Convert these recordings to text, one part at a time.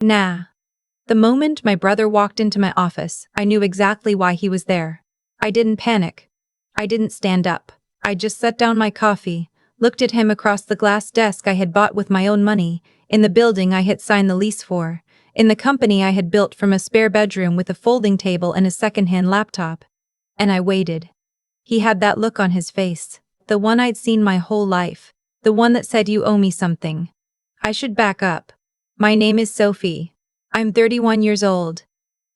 Nah. The moment my brother walked into my office, I knew exactly why he was there. I didn't panic. I didn't stand up. I just set down my coffee, looked at him across the glass desk I had bought with my own money, in the building I had signed the lease for, in the company I had built from a spare bedroom with a folding table and a second-hand laptop. And I waited. He had that look on his face, the one I'd seen my whole life, the one that said you owe me something. I should back up. My name is Sophie. I'm 31 years old.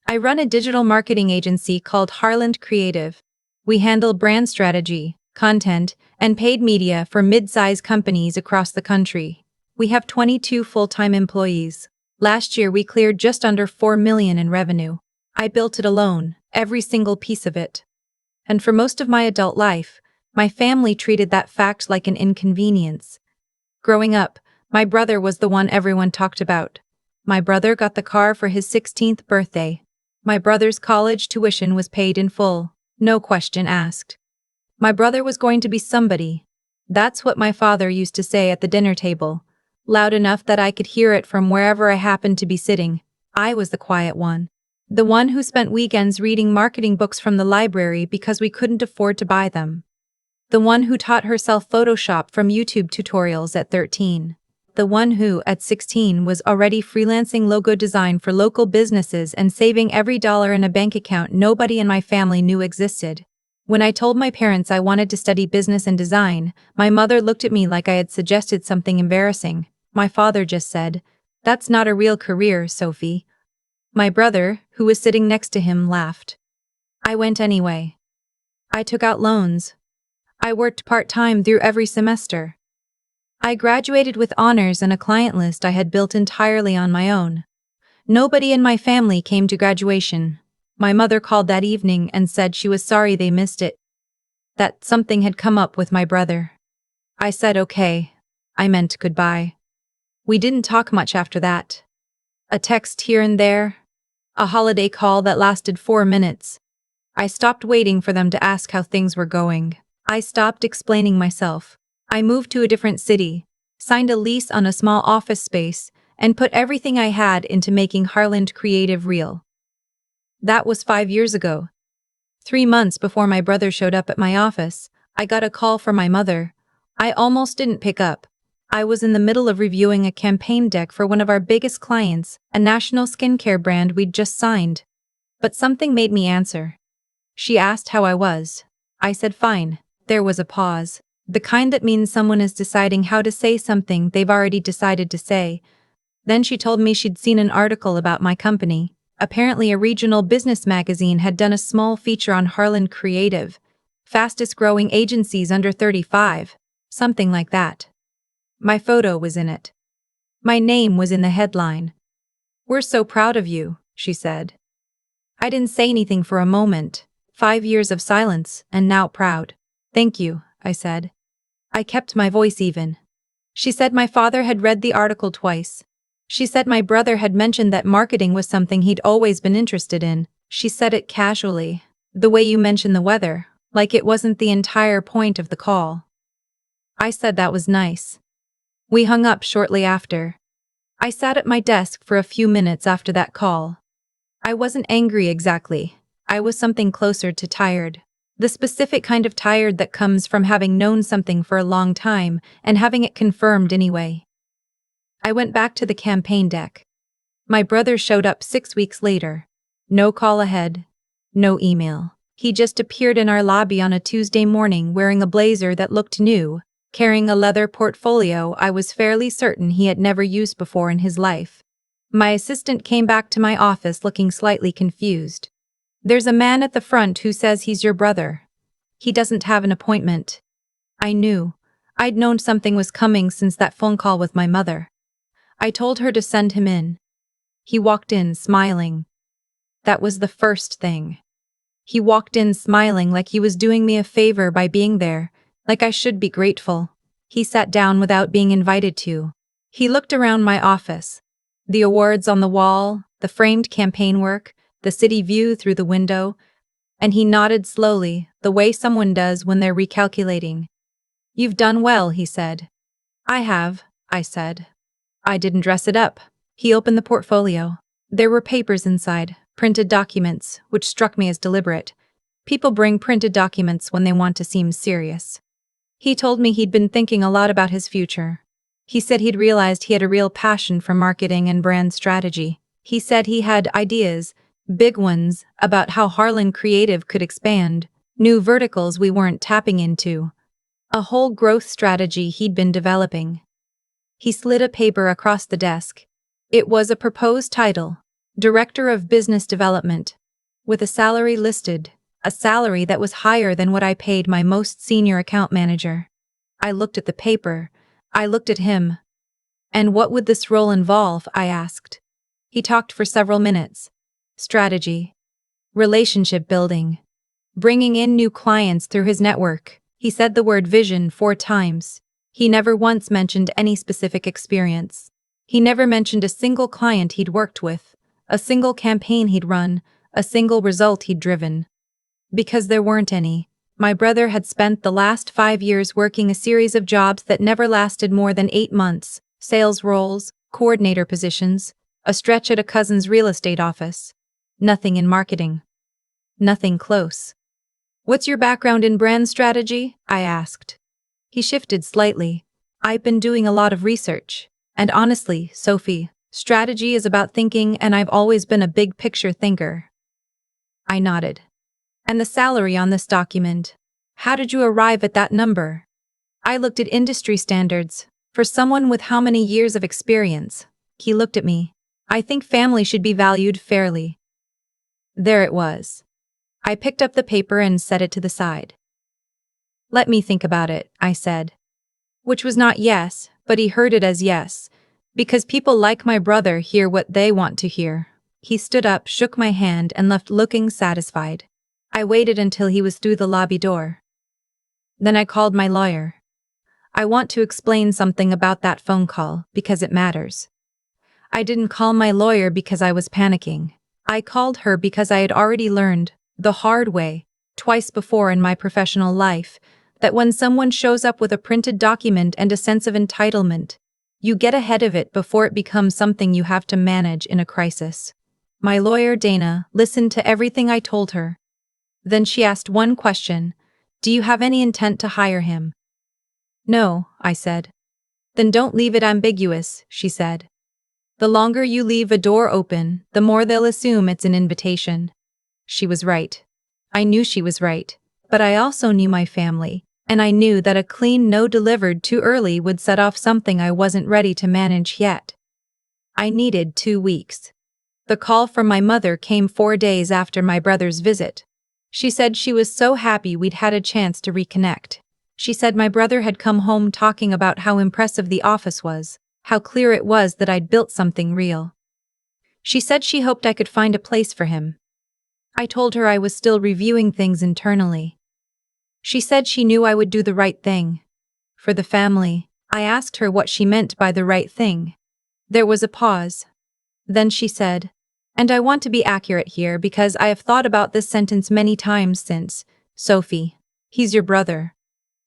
I run a digital marketing agency called Harland Creative. We handle brand strategy, content, and paid media for mid-size companies across the country. We have 22 full-time employees. Last year we cleared just under $4 million in revenue. I built it alone, every single piece of it. And for most of my adult life, my family treated that fact like an inconvenience. Growing up, my brother was the one everyone talked about. My brother got the car for his 16th birthday. My brother's college tuition was paid in full, no question asked. My brother was going to be somebody. That's what my father used to say at the dinner table, loud enough that I could hear it from wherever I happened to be sitting. I was the quiet one. The one who spent weekends reading marketing books from the library because we couldn't afford to buy them. The one who taught herself Photoshop from YouTube tutorials at 13. The one who, at 16, was already freelancing logo design for local businesses and saving every dollar in a bank account nobody in my family knew existed. When I told my parents I wanted to study business and design, my mother looked at me like I had suggested something embarrassing. My father just said, "That's not a real career, Sophie." My brother, who was sitting next to him, laughed. I went anyway. I took out loans. I worked part-time through every semester. I graduated with honors and a client list I had built entirely on my own. Nobody in my family came to graduation. My mother called that evening and said she was sorry they missed it. That something had come up with my brother. I said okay. I meant goodbye. We didn't talk much after that. A text here and there. A holiday call that lasted 4 minutes. I stopped waiting for them to ask how things were going. I stopped explaining myself. I moved to a different city, signed a lease on a small office space, and put everything I had into making Harland Creative real. That was 5 years ago. 3 months before my brother showed up at my office, I got a call from my mother. I almost didn't pick up. I was in the middle of reviewing a campaign deck for one of our biggest clients, a national skincare brand we'd just signed. But something made me answer. She asked how I was. I said fine. There was a pause. The kind that means someone is deciding how to say something they've already decided to say. Then she told me she'd seen an article about my company. Apparently a regional business magazine had done a small feature on Harland Creative. Fastest growing agencies under 35. Something like that. My photo was in it. My name was in the headline. "We're so proud of you," she said. I didn't say anything for a moment. 5 years of silence, and now proud. "Thank you," I said. I kept my voice even. She said my father had read the article twice. She said my brother had mentioned that marketing was something he'd always been interested in. She said it casually, the way you mention the weather, like it wasn't the entire point of the call. I said that was nice. We hung up shortly after. I sat at my desk for a few minutes after that call. I wasn't angry exactly. I was something closer to tired. The specific kind of tired that comes from having known something for a long time and having it confirmed anyway. I went back to the campaign deck. My brother showed up 6 weeks later. No call ahead. No email. He just appeared in our lobby on a Tuesday morning wearing a blazer that looked new, carrying a leather portfolio I was fairly certain he had never used before in his life. My assistant came back to my office looking slightly confused. "There's a man at the front who says he's your brother. He doesn't have an appointment." I knew. I'd known something was coming since that phone call with my mother. I told her to send him in. He walked in smiling. That was the first thing. He walked in smiling like he was doing me a favor by being there, like I should be grateful. He sat down without being invited to. He looked around my office. The awards on the wall, the framed campaign work, the city view through the window, and he nodded slowly, the way someone does when they're recalculating. "You've done well," he said. "I have," I said. "I didn't dress it up. He opened the portfolio. There were papers inside, printed documents, which struck me as deliberate. People bring printed documents when they want to seem serious. He told me he'd been thinking a lot about his future. He said he'd realized he had a real passion for marketing and brand strategy. He said he had ideas, big ones, about how Harland Creative could expand, new verticals we weren't tapping into. A whole growth strategy he'd been developing. He slid a paper across the desk. It was a proposed title, Director of Business Development, with a salary listed, a salary that was higher than what I paid my most senior account manager. I looked at the paper. I looked at him. And what would this role involve? I asked. He talked for several minutes. Strategy. Relationship building. Bringing in new clients through his network. He said the word vision 4 times. He never once mentioned any specific experience. He never mentioned a single client he'd worked with, a single campaign he'd run, a single result he'd driven. Because there weren't any. My brother had spent the last 5 years working a series of jobs that never lasted more than 8 months, sales roles, coordinator positions, a stretch at a cousin's real estate office. Nothing in marketing. Nothing close. What's your background in brand strategy? I asked. He shifted slightly. I've been doing a lot of research. And honestly, Sophie, strategy is about thinking, and I've always been a big picture thinker. I nodded. And the salary on this document? How did you arrive at that number? I looked at industry standards. For someone with how many years of experience? He looked at me. I think family should be valued fairly. There it was. I picked up the paper and set it to the side. Let me think about it, I said. Which was not yes, but he heard it as yes. Because people like my brother hear what they want to hear. He stood up, shook my hand, and left looking satisfied. I waited until he was through the lobby door. Then I called my lawyer. I want to explain something about that phone call, because it matters. I didn't call my lawyer because I was panicking. I called her because I had already learned, the hard way, twice before in my professional life, that when someone shows up with a printed document and a sense of entitlement, you get ahead of it before it becomes something you have to manage in a crisis. My lawyer, Dana, listened to everything I told her. Then she asked one question. Do you have any intent to hire him? No, I said. Then don't leave it ambiguous, she said. The longer you leave a door open, the more they'll assume it's an invitation. She was right. I knew she was right, but I also knew my family, and I knew that a clean no delivered too early would set off something I wasn't ready to manage yet. I needed 2 weeks. The call from my mother came 4 days after my brother's visit. She said she was so happy we'd had a chance to reconnect. She said my brother had come home talking about how impressive the office was, how clear it was that I'd built something real. She said she hoped I could find a place for him. I told her I was still reviewing things internally. She said she knew I would do the right thing. For the family. I asked her what she meant by the right thing. There was a pause. Then she said, and I want to be accurate here because I have thought about this sentence many times since, Sophie, he's your brother.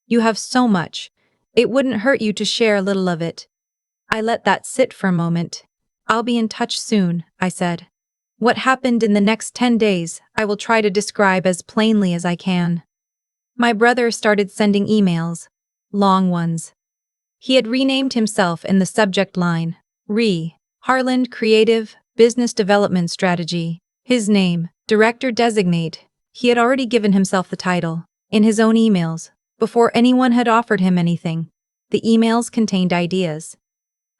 You have so much. It wouldn't hurt you to share a little of it. I let that sit for a moment. I'll be in touch soon, I said. What happened in the next 10 days, I will try to describe as plainly as I can. My brother started sending emails. Long ones. He had renamed himself in the subject line. Harland Creative, Business Development Strategy. His name, Director Designate. He had already given himself the title, in his own emails, before anyone had offered him anything. The emails contained ideas.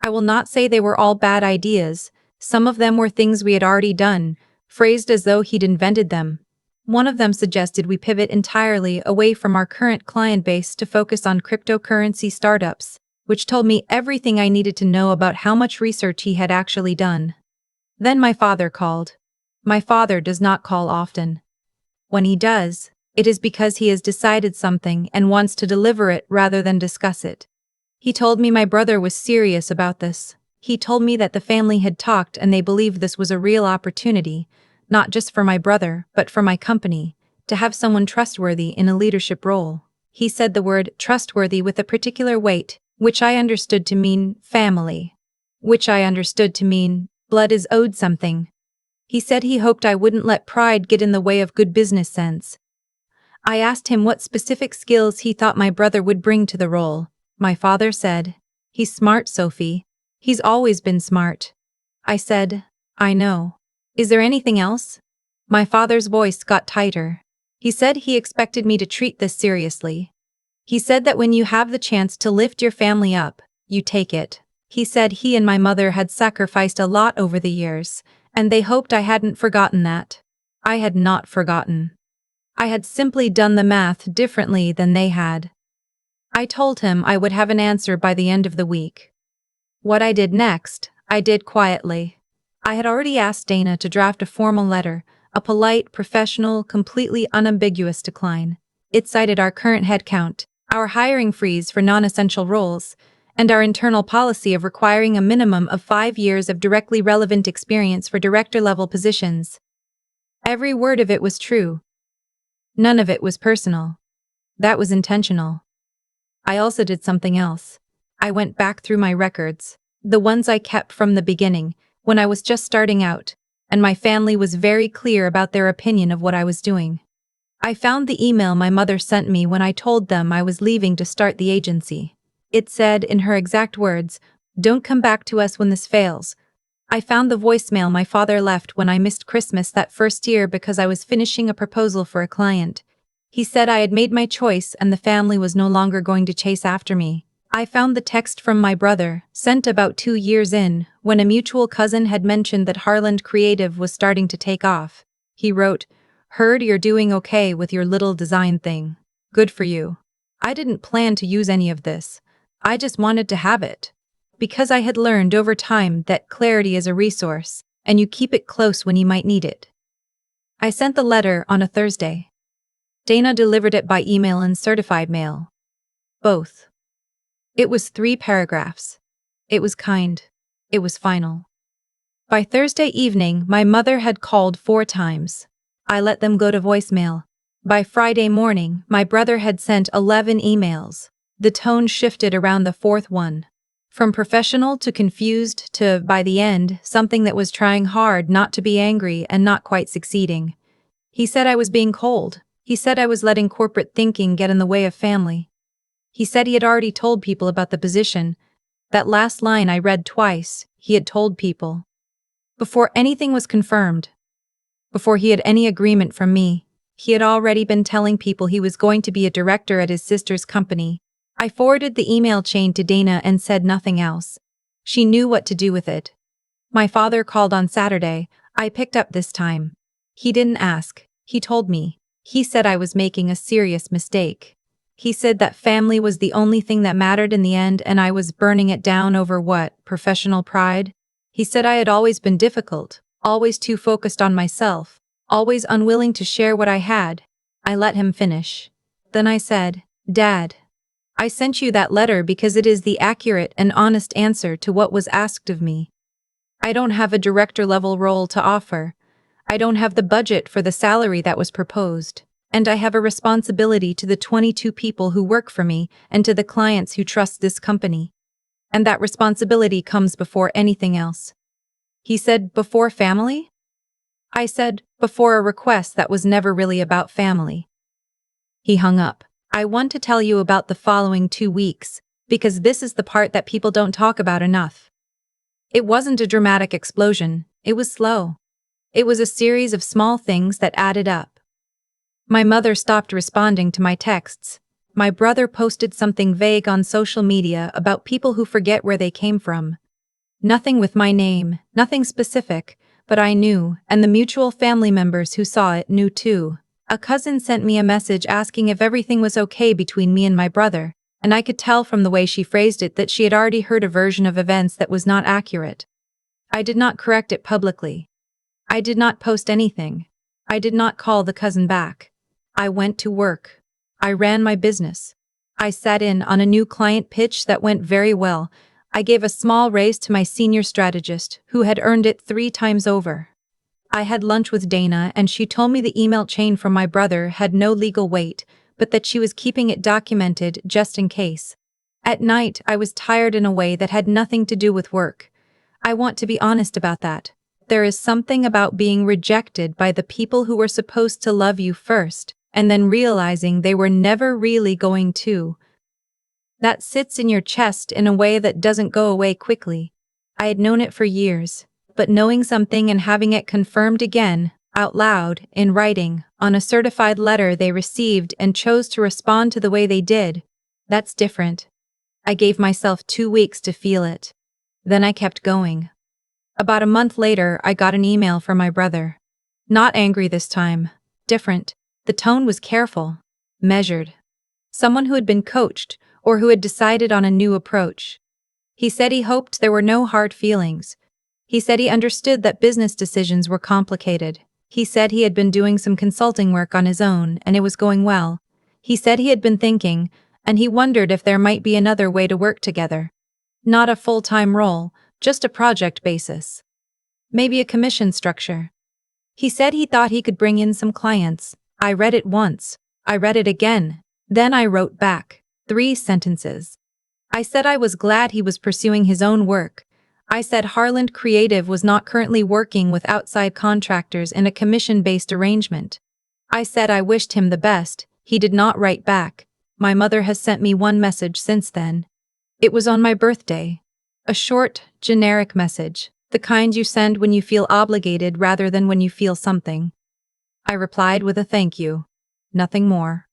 I will not say they were all bad ideas. Some of them were things we had already done, phrased as though he'd invented them. One of them suggested we pivot entirely away from our current client base to focus on cryptocurrency startups, which told me everything I needed to know about how much research he had actually done. Then my father called. My father does not call often. When he does, it is because he has decided something and wants to deliver it rather than discuss it. He told me my brother was serious about this. He told me that the family had talked and they believed this was a real opportunity, not just for my brother, but for my company, to have someone trustworthy in a leadership role. He said the word trustworthy with a particular weight, which I understood to mean family. which I understood to mean, blood is owed something. He said he hoped I wouldn't let pride get in the way of good business sense. I asked him what specific skills he thought my brother would bring to the role. My father said, "He's smart, Sophie. He's always been smart." I said, "I know. Is there anything else?" My father's voice got tighter. He said he expected me to treat this seriously. He said that when you have the chance to lift your family up, you take it. He said he and my mother had sacrificed a lot over the years, and they hoped I hadn't forgotten that. I had not forgotten. I had simply done the math differently than they had. I told him I would have an answer by the end of the week. What I did next, I did quietly. I had already asked Dana to draft a formal letter, a polite, professional, completely unambiguous decline. It cited our current headcount, our hiring freeze for non-essential roles, and our internal policy of requiring a minimum of 5 years of directly relevant experience for director-level positions. Every word of it was true. None of it was personal. That was intentional. I also did something else. I went back through my records, the ones I kept from the beginning, when I was just starting out, and my family was very clear about their opinion of what I was doing. I found the email my mother sent me when I told them I was leaving to start the agency. It said, in her exact words, "Don't come back to us when this fails." I found the voicemail my father left when I missed Christmas that first year because I was finishing a proposal for a client. He said I had made my choice and the family was no longer going to chase after me. I found the text from my brother, sent about 2 years in, when a mutual cousin had mentioned that Harland Creative was starting to take off. He wrote, "Heard you're doing okay with your little design thing. Good for you. I didn't plan to use any of this. I just wanted to have it. Because I had learned over time that clarity is a resource, and you keep it close when you might need it." I sent the letter on a Thursday. Dana delivered it by email and certified mail. Both. It was 3 paragraphs. It was kind. It was final. By Thursday evening, my mother had called 4 times. I let them go to voicemail. By Friday morning, my brother had sent 11 emails. The tone shifted around the 4th one. From professional to confused to, by the end, something that was trying hard not to be angry and not quite succeeding. He said I was being cold. He said I was letting corporate thinking get in the way of family. He said he had already told people about the position. That last line I read twice, he had told people. Before anything was confirmed. Before he had any agreement from me, he had already been telling people he was going to be a director at his sister's company. I forwarded the email chain to Dana and said nothing else. She knew what to do with it. My father called on Saturday. I picked up this time. He didn't ask. He told me. He said I was making a serious mistake. He said that family was the only thing that mattered in the end and I was burning it down over what, professional pride? He said I had always been difficult, always too focused on myself, always unwilling to share what I had. I let him finish. Then I said, "Dad, I sent you that letter because it is the accurate and honest answer to what was asked of me. I don't have a director-level role to offer. I don't have the budget for the salary that was proposed. And I have a responsibility to the 22 people who work for me and to the clients who trust this company. And that responsibility comes before anything else." He said, "Before family?" I said, "Before a request that was never really about family." He hung up. I want to tell you about the following 2 weeks, because this is the part that people don't talk about enough. It wasn't a dramatic explosion, it was slow. It was a series of small things that added up. My mother stopped responding to my texts. My brother posted something vague on social media about people who forget where they came from. Nothing with my name, nothing specific, but I knew, and the mutual family members who saw it knew too. A cousin sent me a message asking if everything was okay between me and my brother, and I could tell from the way she phrased it that she had already heard a version of events that was not accurate. I did not correct it publicly. I did not post anything. I did not call the cousin back. I went to work. I ran my business. I sat in on a new client pitch that went very well. I gave a small raise to my senior strategist, who had earned it 3 times over. I had lunch with Dana and she told me the email chain from my brother had no legal weight, but that she was keeping it documented just in case. At night, I was tired in a way that had nothing to do with work. I want to be honest about that. There is something about being rejected by the people who were supposed to love you first, and then realizing they were never really going to. That sits in your chest in a way that doesn't go away quickly. I had known it for years, but knowing something and having it confirmed again, out loud, in writing, on a certified letter they received and chose to respond to the way they did, that's different. I gave myself 2 weeks to feel it. Then I kept going. About a month later, I got an email from my brother. Not angry this time. Different. The tone was careful. Measured. Someone who had been coached, or who had decided on a new approach. He said he hoped there were no hard feelings. He said he understood that business decisions were complicated. He said he had been doing some consulting work on his own and it was going well. He said he had been thinking, and he wondered if there might be another way to work together. Not a full-time role, just a project basis. Maybe a commission structure. He said he thought he could bring in some clients. I read it once. I read it again. Then I wrote back 3 sentences. I said I was glad he was pursuing his own work. I said Harland Creative was not currently working with outside contractors in a commission-based arrangement. I said I wished him the best. He did not write back. My mother has sent me one message since then. It was on my birthday. A short, generic message, the kind you send when you feel obligated rather than when you feel something. I replied with a thank you. Nothing more.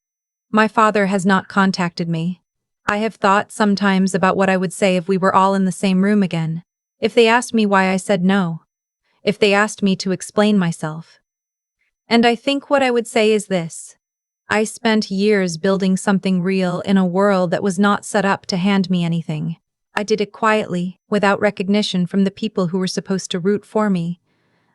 My father has not contacted me. I have thought sometimes about what I would say if we were all in the same room again. If they asked me why I said no. If they asked me to explain myself. And I think what I would say is this. I spent years building something real in a world that was not set up to hand me anything. I did it quietly, without recognition from the people who were supposed to root for me.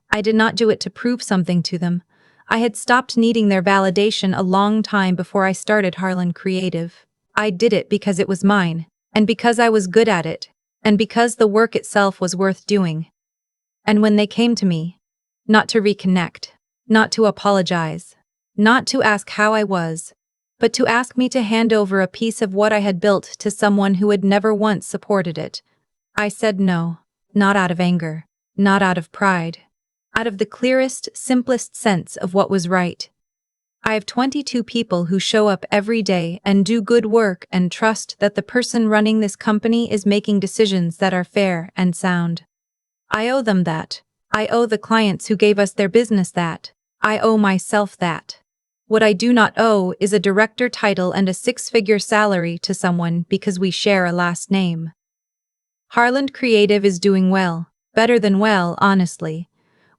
I did not do it to prove something to them. I had stopped needing their validation a long time before I started Harland Creative. I did it because it was mine, and because I was good at it, and because the work itself was worth doing. And when they came to me, not to reconnect, not to apologize, not to ask how I was, but to ask me to hand over a piece of what I had built to someone who had never once supported it, I said no, not out of anger, not out of pride, out of the clearest, simplest sense of what was right. I have 22 people who show up every day and do good work and trust that the person running this company is making decisions that are fair and sound. I owe them that. I owe the clients who gave us their business that. I owe myself that. What I do not owe is a director title and a 6-figure salary to someone because we share a last name. Harland Creative is doing well, better than well, honestly.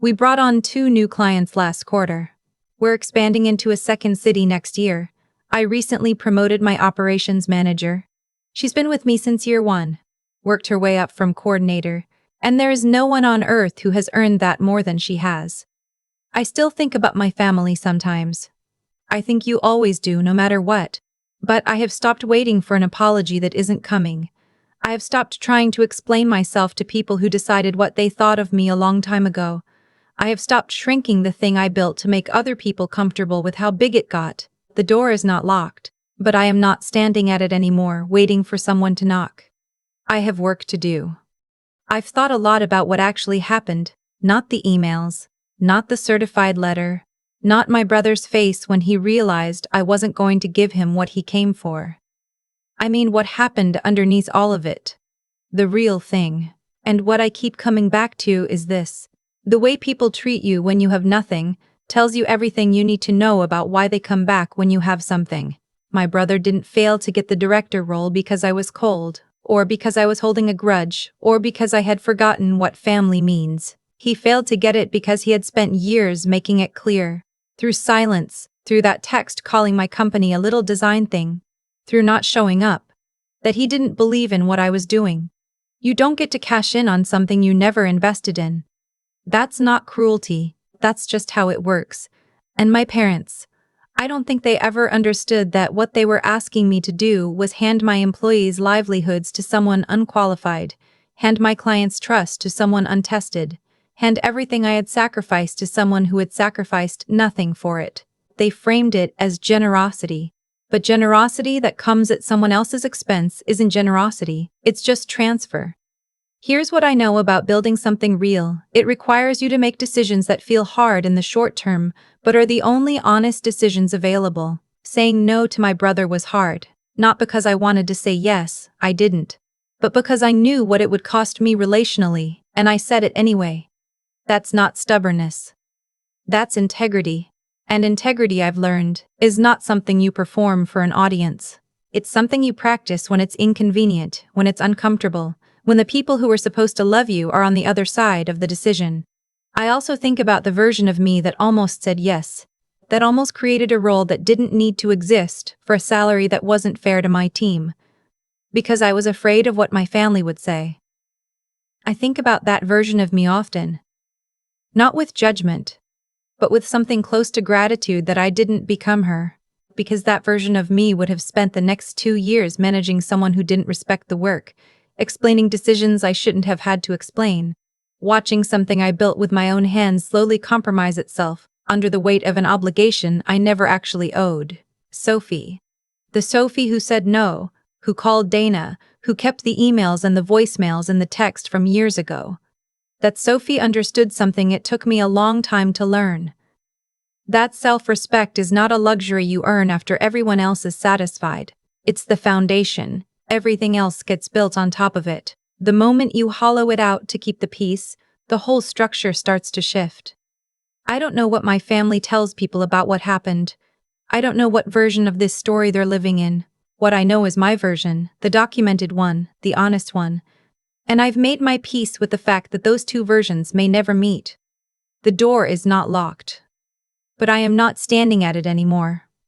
We brought on 2 new clients last quarter. We're expanding into a second city next year. I recently promoted my operations manager. She's been with me since year 1, worked her way up from coordinator, and there is no one on earth who has earned that more than she has. I still think about my family sometimes. I think you always do, no matter what. But I have stopped waiting for an apology that isn't coming. I have stopped trying to explain myself to people who decided what they thought of me a long time ago. I have stopped shrinking the thing I built to make other people comfortable with how big it got. The door is not locked, but I am not standing at it anymore, waiting for someone to knock. I have work to do. I've thought a lot about what actually happened, not the emails, not the certified letter, not my brother's face when he realized I wasn't going to give him what he came for. I mean what happened underneath all of it. The real thing. And what I keep coming back to is this. The way people treat you when you have nothing tells you everything you need to know about why they come back when you have something. My brother didn't fail to get the director role because I was cold, or because I was holding a grudge, or because I had forgotten what family means. He failed to get it because he had spent years making it clear. Through silence, through that text calling my company a little design thing, through not showing up, that he didn't believe in what I was doing. You don't get to cash in on something you never invested in. That's not cruelty, that's just how it works. And my parents, I don't think they ever understood that what they were asking me to do was hand my employees' livelihoods to someone unqualified, hand my clients' trust to someone untested, hand everything I had sacrificed to someone who had sacrificed nothing for it. They framed it as generosity. But generosity that comes at someone else's expense isn't generosity, it's just transfer. Here's what I know about building something real. It requires you to make decisions that feel hard in the short term, but are the only honest decisions available. Saying no to my brother was hard, not because I wanted to say yes, I didn't, but because I knew what it would cost me relationally, and I said it anyway. That's not stubbornness. That's integrity. And integrity, I've learned, is not something you perform for an audience. It's something you practice when it's inconvenient, when it's uncomfortable, when the people who are supposed to love you are on the other side of the decision. I also think about the version of me that almost said yes, that almost created a role that didn't need to exist for a salary that wasn't fair to my team, because I was afraid of what my family would say. I think about that version of me often. Not with judgment, but with something close to gratitude that I didn't become her, because that version of me would have spent the next 2 years managing someone who didn't respect the work, explaining decisions I shouldn't have had to explain, watching something I built with my own hands slowly compromise itself under the weight of an obligation I never actually owed. Sophie. The Sophie who said no, who called Dana, who kept the emails and the voicemails and the text from years ago. That Sophie understood something it took me a long time to learn. That self-respect is not a luxury you earn after everyone else is satisfied. It's the foundation. Everything else gets built on top of it. The moment you hollow it out to keep the peace, the whole structure starts to shift. I don't know what my family tells people about what happened. I don't know what version of this story they're living in. What I know is my version, the documented one, the honest one. And I've made my peace with the fact that those two versions may never meet. The door is not locked. But I am not standing at it anymore.